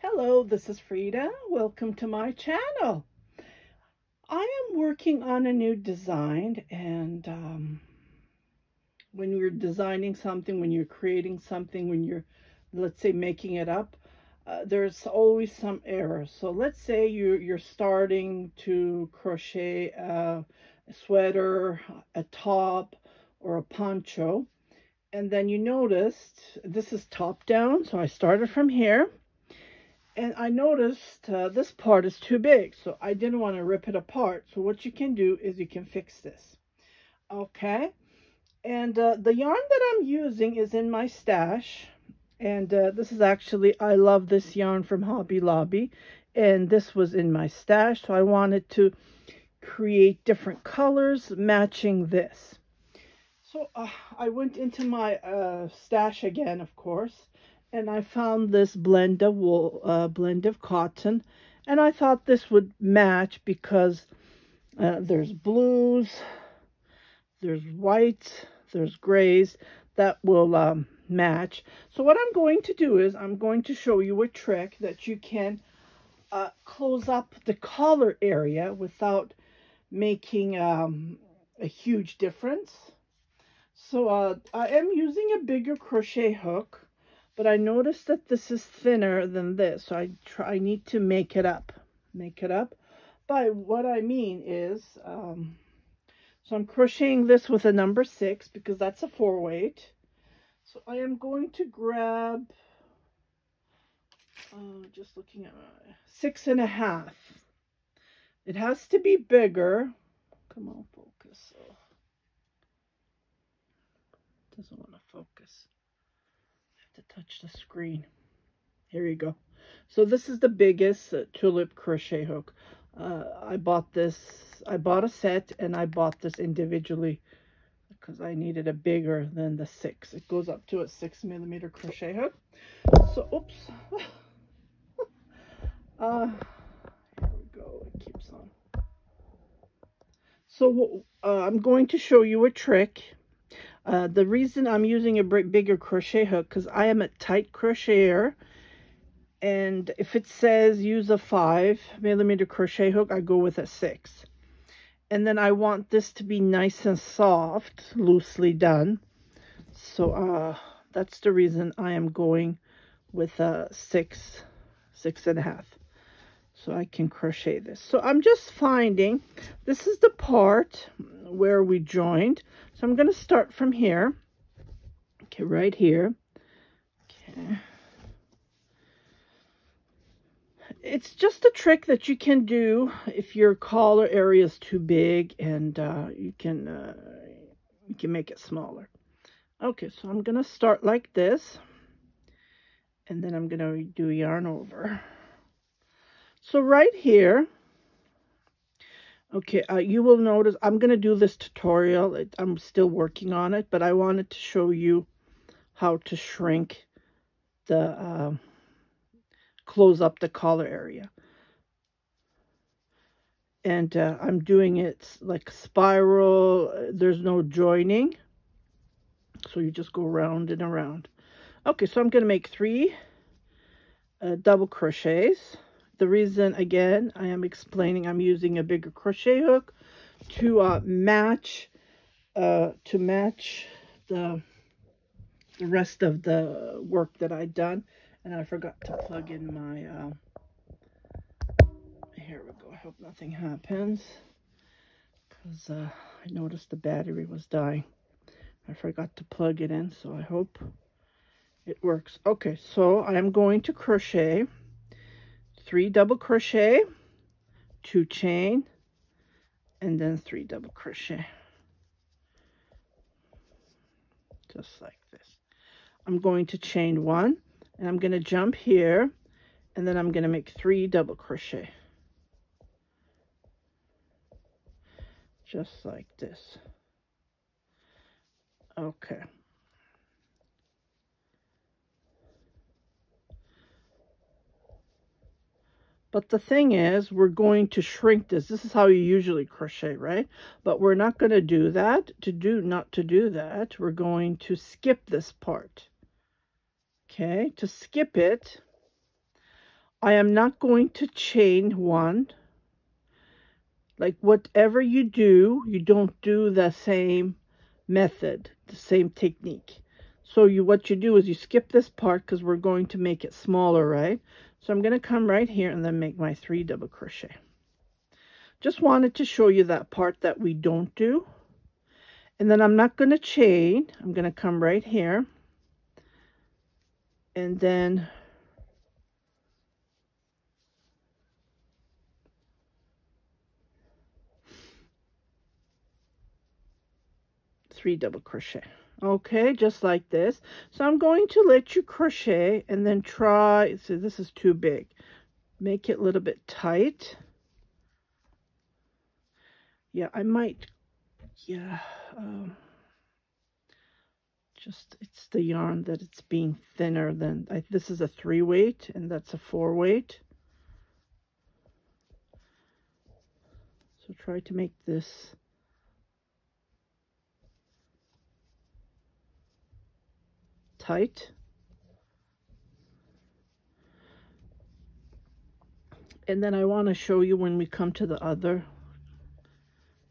Hello, this is Frida. Welcome to my channel. I am working on a new design, and when you're designing something, when you're creating something, when you're, let's say, making it up, there's always some errors. So let's say you're starting to crochet a sweater, a top, or a poncho, and then you noticed this is top down, so I started from here. And I noticed this part is too big, so I didn't want to rip it apart. So what you can do is you can fix this. Okay, and the yarn that I'm using is in my stash. And this is actually, I love this yarn from Hobby Lobby. And this was in my stash, so I wanted to create different colors matching this. So I went into my stash again, of course. And I found this blend of wool, blend of cotton, and I thought this would match because there's blues, there's whites, there's grays that will match. So what I'm going to do is I'm going to show you a trick that you can close up the collar area without making a huge difference. So I am using a bigger crochet hook. But I noticed that this is thinner than this, so I need to make it up. By what I mean is, so I'm crocheting this with a number 6 because that's a 4-weight. So I am going to grab, just looking at 6.5. It has to be bigger. Come on, focus. So, doesn't want to focus. To touch the screen. Here you go. So this is the biggest tulip crochet hook. I bought a set, and I bought this individually because I needed a bigger than the 6. It goes up to a 6mm crochet hook. So oops. Here we go. It keeps on. So I'm going to show you a trick. The reason I'm using a bigger crochet hook because I am a tight crocheter, and if it says use a 5mm crochet hook, I go with a 6. And then I want this to be nice and soft, loosely done. So that's the reason I am going with a 6.5. So I can crochet this. So I'm just finding, this is the part where we joined. So I'm going to start from here. Okay, right here. Okay. It's just a trick that you can do if your collar area is too big, and you can make it smaller. Okay, so I'm going to start like this, and then I'm going to do yarn over. So right here, okay, you will notice I'm going to do this tutorial. I'm still working on it, but I wanted to show you how to shrink the, close up the collar area. And I'm doing it like spiral. There's no joining. So you just go around and around. Okay, so I'm going to make 3 double crochets. The reason, again, I am explaining I'm using a bigger crochet hook to match the rest of the work that I've done. And I forgot to plug in my, here we go. I hope nothing happens, because I noticed the battery was dying. I forgot to plug it in, so I hope it works. Okay, so I am going to crochet 3 double crochet, 2 chain, and then 3 double crochet, just like this. I'm going to chain 1, and I'm going to jump here, and then I'm going to make 3 double crochet, just like this. Okay. But the thing is, we're going to shrink this. This is how you usually crochet, right? But we're not going to do that. Not to do that, we're going to skip this part. Okay, to skip it, I am not going to chain one. Like whatever you do, you don't do the same method, the same technique. So what you do is you skip this part because we're going to make it smaller, right? So I'm going to come right here and then make my 3 double crochet. Just wanted to show you that part that we don't do. And then I'm not going to chain. I'm going to come right here. And then 3 double crochet. Okay, just like this. So I'm going to let you crochet and then try. So this is too big. Make it a little bit tight. Yeah, I might. Yeah. Just it's the yarn that it's being thinner than. This is a 3 weight and that's a 4 weight. So try to make this tight. And then I want to show you when we come to the other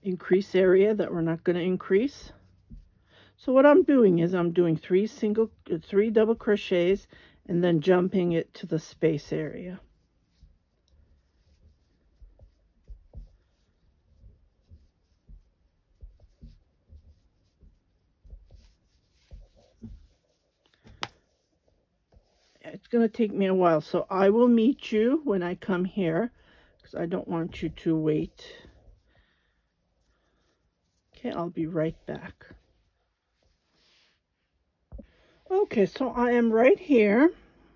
increase area that we're not going to increase. So what I'm doing is I'm doing 3 double crochets and then jumping it to the space area. It's going to take me a while, so I will meet you when I come here because I don't want you to wait. Okay, I'll be right back. Okay, so I am right here.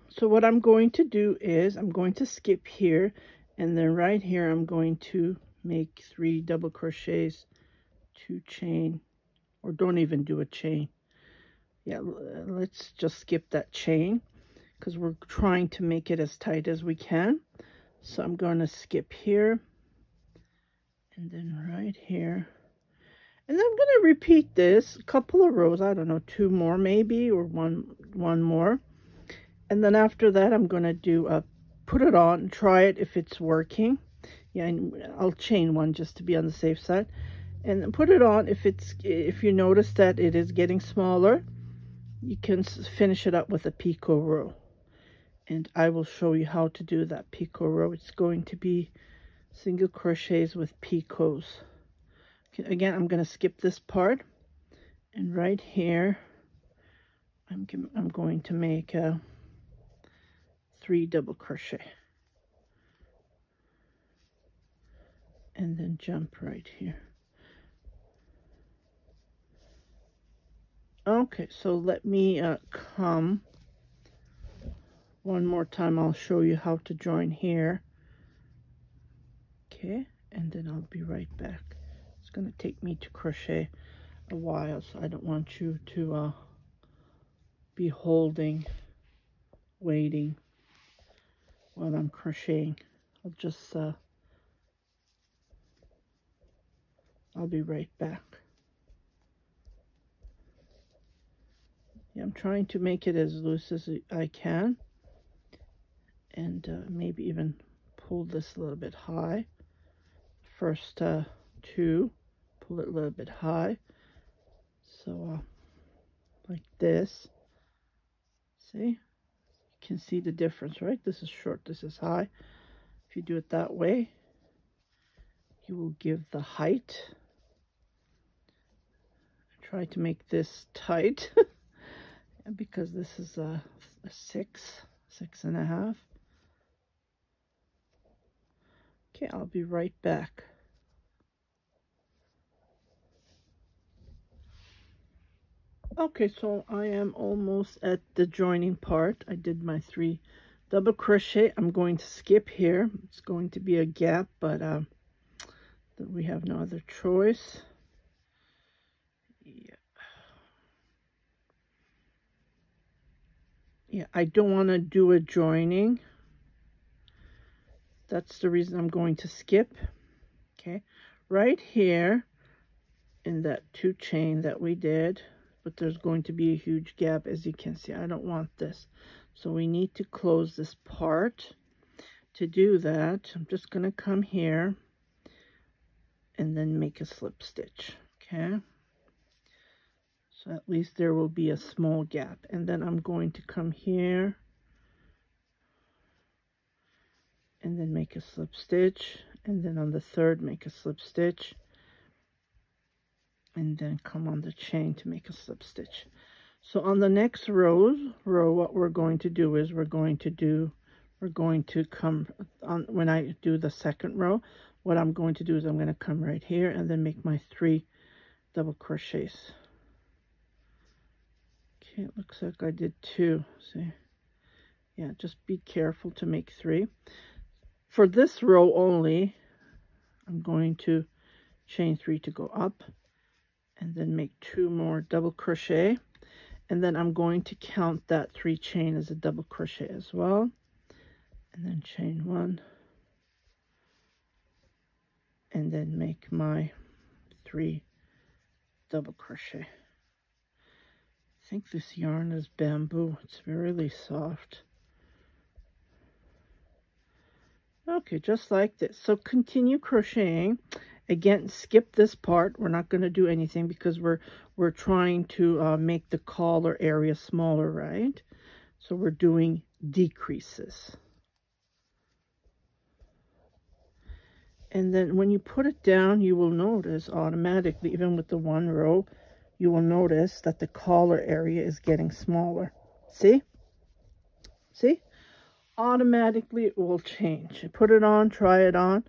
So what I'm going to do is I'm going to skip here, and then right here I'm going to make 3 double crochets, 2 chain, or don't even do a chain. Yeah, let's just skip that chain because we're trying to make it as tight as we can. So I'm going to skip here and then right here. And then I'm going to repeat this a couple of rows, I don't know, 2 more maybe, or one more. And then after that, I'm going to do put it on and try it if it's working. Yeah, I'll chain one just to be on the safe side. And then put it on if you notice that it is getting smaller, you can finish it up with a picot row. And I will show you how to do that picot row. It's going to be single crochets with picots. Okay, again, I'm going to skip this part. And right here, I'm going to make a 3 double crochet. And then jump right here. Okay, so let me come one more time. I'll show you how to join here. Okay, and then I'll be right back. It's going to take me to crochet a while, so I don't want you to be holding, waiting while I'm crocheting. I'll just I'll be right back. Yeah, I'm trying to make it as loose as I can, and maybe even pull this a little bit high. First 2, pull it a little bit high, so like this. See, you can see the difference, right? This is short, this is high. If you do it that way, you will give the height. Try to make this tight because this is a 6.5. Okay, I'll be right back. Okay, so I am almost at the joining part. I did my 3 double crochet. I'm going to skip here. It's going to be a gap, but we have no other choice. Yeah, I don't want to do a joining. That's the reason I'm going to skip. Okay, right here in that 2 chain that we did, but there's going to be a huge gap, as you can see. I don't want this, so we need to close this part. to do that, I'm just going to come here and then make a slip stitch. Okay, so at least there will be a small gap, and then I'm going to come here and then make a slip stitch, and then on the third make a slip stitch, and then come on the chain to make a slip stitch. So on the next row, what we're going to do is we're going to come on, when I do the second row, what I'm going to do is I'm going to come right here and then make my 3 double crochets. Okay, it looks like I did 2. See? Yeah, just be careful to make 3. For this row only, I'm going to chain 3 to go up and then make 2 more double crochet, and then I'm going to count that 3 chain as a double crochet as well, and then chain 1 and then make my 3 double crochet. I think this yarn is bamboo. It's really soft. Okay, just like this. So continue crocheting. Again, skip this part. We're not going to do anything because we're trying to make the collar area smaller, right? So we're doing decreases. And then when you put it down, you will notice automatically, even with the 1 row, you will notice that the collar area is getting smaller. See? See? Automatically it will change. Put it on, try it on.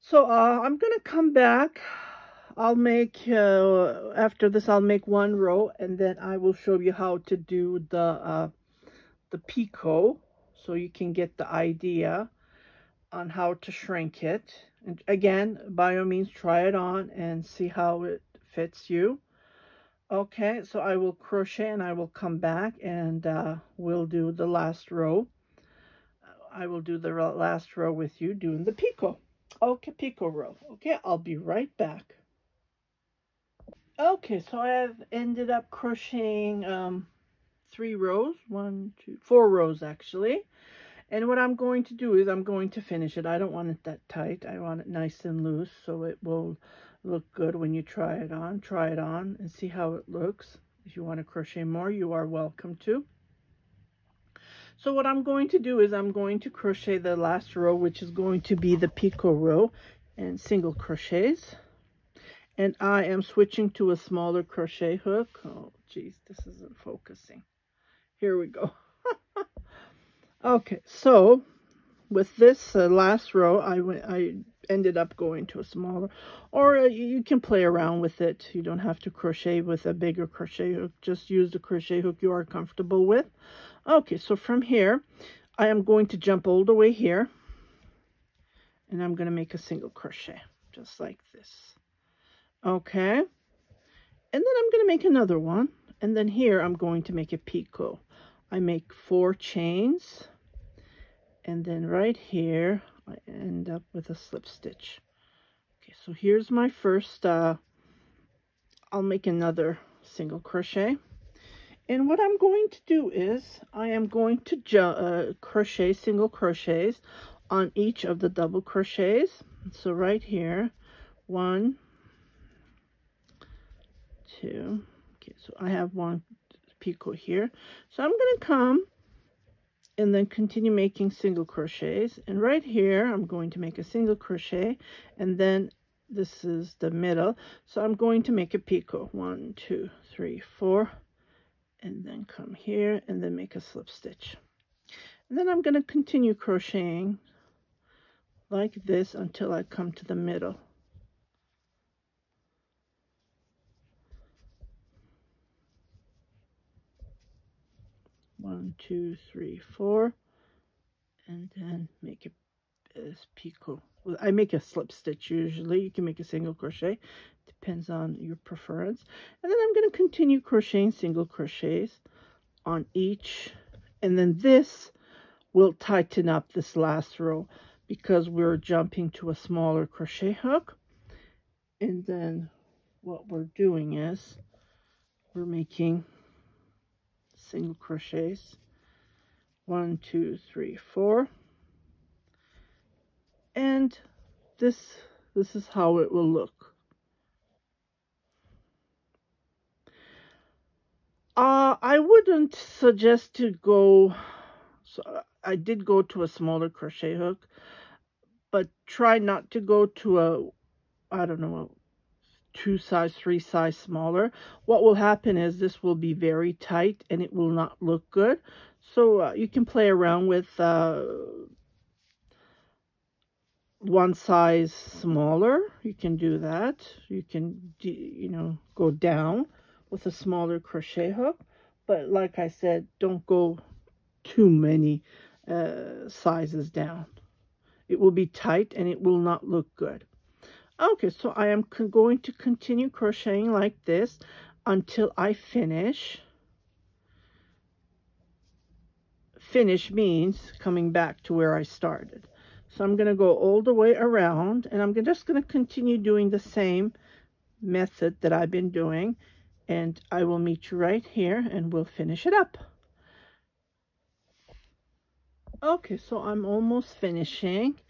So I'm going to come back. I'll make, after this, I'll make 1 row, and then I will show you how to do the picot, so you can get the idea on how to shrink it. And again, by all means, try it on and see how it fits you. Okay, so I will crochet and I will come back and we'll do the last row. I will do the last row with you doing the picot. Okay, picot row. Okay, I'll be right back. Okay, so I have ended up crocheting 3 rows, 1, 2, 4 rows actually. And what I'm going to do is I'm going to finish it. I don't want it that tight. I want it nice and loose so it will look good when you try it on. Try it on and see how it looks. If you want to crochet more, you are welcome to. So what I'm going to do is I'm going to crochet the last row, which is going to be the picot row, and single crochets. And I am switching to a smaller crochet hook. Oh, geez, this isn't focusing. Here we go. Okay, so with this last row, I ended up going to a smaller, or you can play around with it. You don't have to crochet with a bigger crochet hook. Just use the crochet hook you are comfortable with. Okay, so from here, I am going to jump all the way here, and I'm going to make a single crochet, just like this. Okay, and then I'm going to make another one, and then here I'm going to make a picot. I make 4 chains, and then right here I end up with a slip stitch. Okay, so here's my first, I'll make another single crochet, and what I'm going to do is I am going to crochet single crochets on each of the double crochets. So right here, 1, 2, okay, so I have 1 picot here, so I'm going to come and then continue making single crochets, and right here I'm going to make a single crochet, and then this is the middle, so I'm going to make a picot, 1, 2, 3, 4, and then come here and then make a slip stitch, and then I'm going to continue crocheting like this until I come to the middle. One, 2, 3, 4, and then make a picot. Well, I make a slip stitch usually. You can make a single crochet, depends on your preference. And then I'm going to continue crocheting single crochets on each, and then this will tighten up this last row because we're jumping to a smaller crochet hook. And then what we're doing is we're making single crochets, 1, 2, 3, 4, And this is how it will look. I wouldn't suggest to go, so I did go to a smaller crochet hook, but try not to go to a, I don't know, 2 size, 3 size smaller. What will happen is this will be very tight and it will not look good. So you can play around with 1 size smaller. You can do that. You can, you know, go down with a smaller crochet hook. But like I said, don't go too many sizes down. It will be tight and it will not look good. Okay, so I am going to continue crocheting like this until I finish. Finish means coming back to where I started. So I'm going to go all the way around, and I'm just going to continue doing the same method that I've been doing, and I will meet you right here and we'll finish it up. Okay, so I'm almost finishing,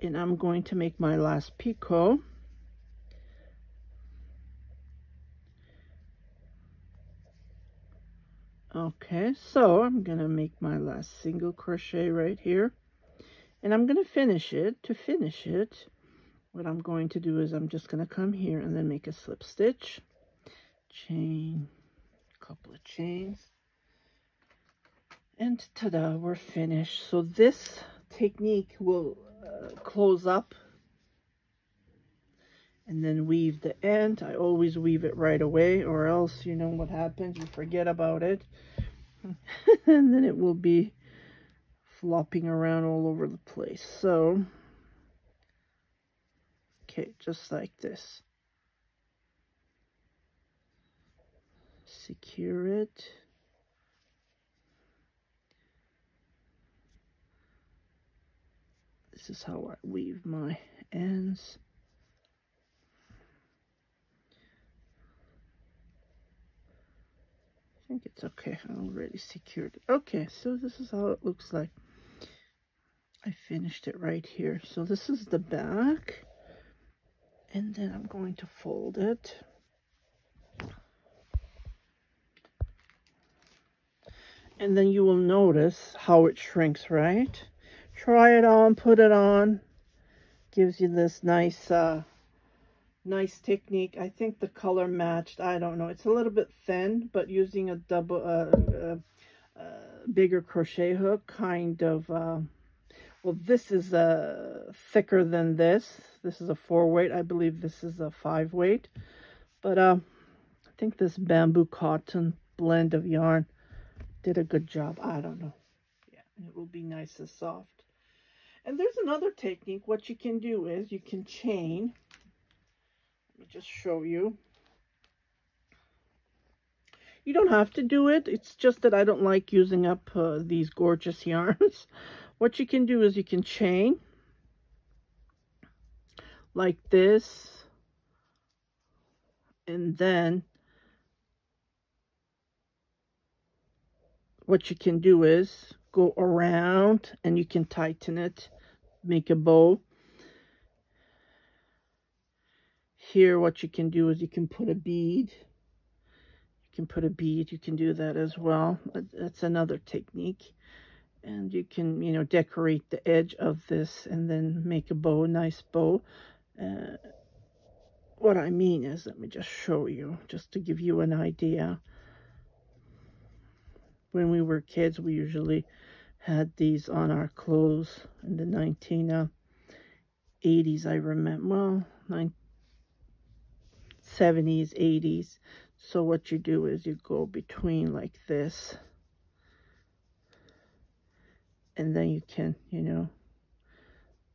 and I'm going to make my last picot. Okay, so I'm gonna make my last single crochet right here, and I'm gonna finish it. To finish it, what I'm going to do is I'm just gonna come here and then make a slip stitch, chain, a couple of chains, and ta-da, we're finished. So this technique will close up and then weave the end. I always weave it right away, or else you know what happens, you forget about it and then it will be flopping around all over the place. So okay, just like this, secure it, this is how I weave my ends. I think it's okay. I already secured it. Okay, so this is how it looks like. I finished it right here. So this is the back, and then I'm going to fold it. And then you will notice how it shrinks, right? Try it on, put it on. Gives you this nice nice technique. I think the color matched. I don't know, it's a little bit thin, but using a double bigger crochet hook kind of well, this is thicker than this. This is a 4 weight. I believe this is a 5 weight, but I think this bamboo cotton blend of yarn did a good job. I don't know. Yeah, and it will be nice and soft. And there's another technique. What you can do is you can chain. Let me just show you. You don't have to do it. It's just that I don't like using up these gorgeous yarns. What you can do is you can chain like this, and then what you can do is go around and you can tighten it, make a bow. Here, what you can do is you can put a bead. You can put a bead. You can do that as well. That's another technique. And you can, you know, decorate the edge of this and then make a bow, a nice bow. What I mean is, let me just show you, just to give you an idea. When we were kids, we usually had these on our clothes in the 1980s, I remember. Well, 70s, 80s. So what you do is you go between like this, and then you can, you know,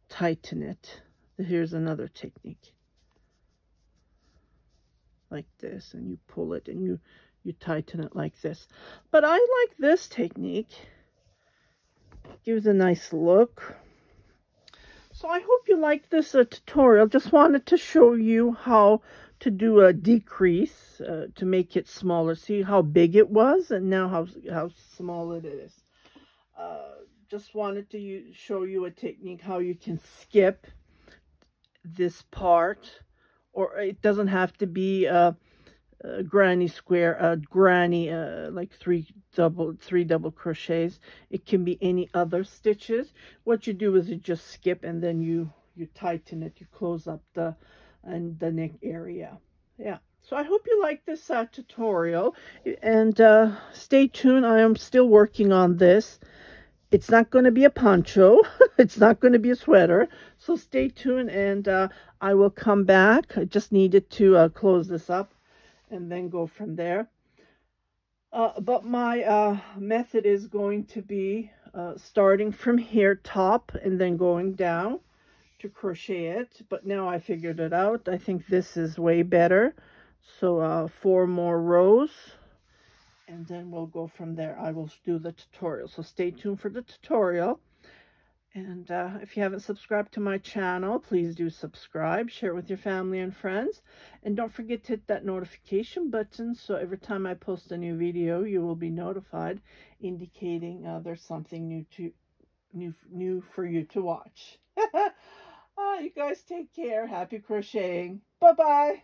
tighten it. Here's another technique. Like this, and you pull it and you tighten it like this. But I like this technique. Gives a nice look. So I hope you like this tutorial. Just wanted to show you how to do a decrease to make it smaller. See how big it was, and now how small it is. just wanted to show you a technique how you can skip this part, or it doesn't have to be a granny square, a granny like three double crochets. It can be any other stitches. What you do is you just skip, and then you tighten it, you close up the neck area. Yeah, so I hope you like this tutorial, and stay tuned. I am still working on this. It's not going to be a poncho. It's not going to be a sweater. So stay tuned, and I will come back. I just needed to close this up and then go from there. But my method is going to be starting from here, top, and then going down to crochet it. But now I figured it out. I think this is way better. So 4 more rows, and then we'll go from there. I will do the tutorial, so stay tuned for the tutorial. And if you haven't subscribed to my channel, please do subscribe, share it with your family and friends, and don't forget to hit that notification button, so every time I post a new video, you will be notified, indicating there's something new for you to watch. You guys take care. Happy crocheting. Bye-bye.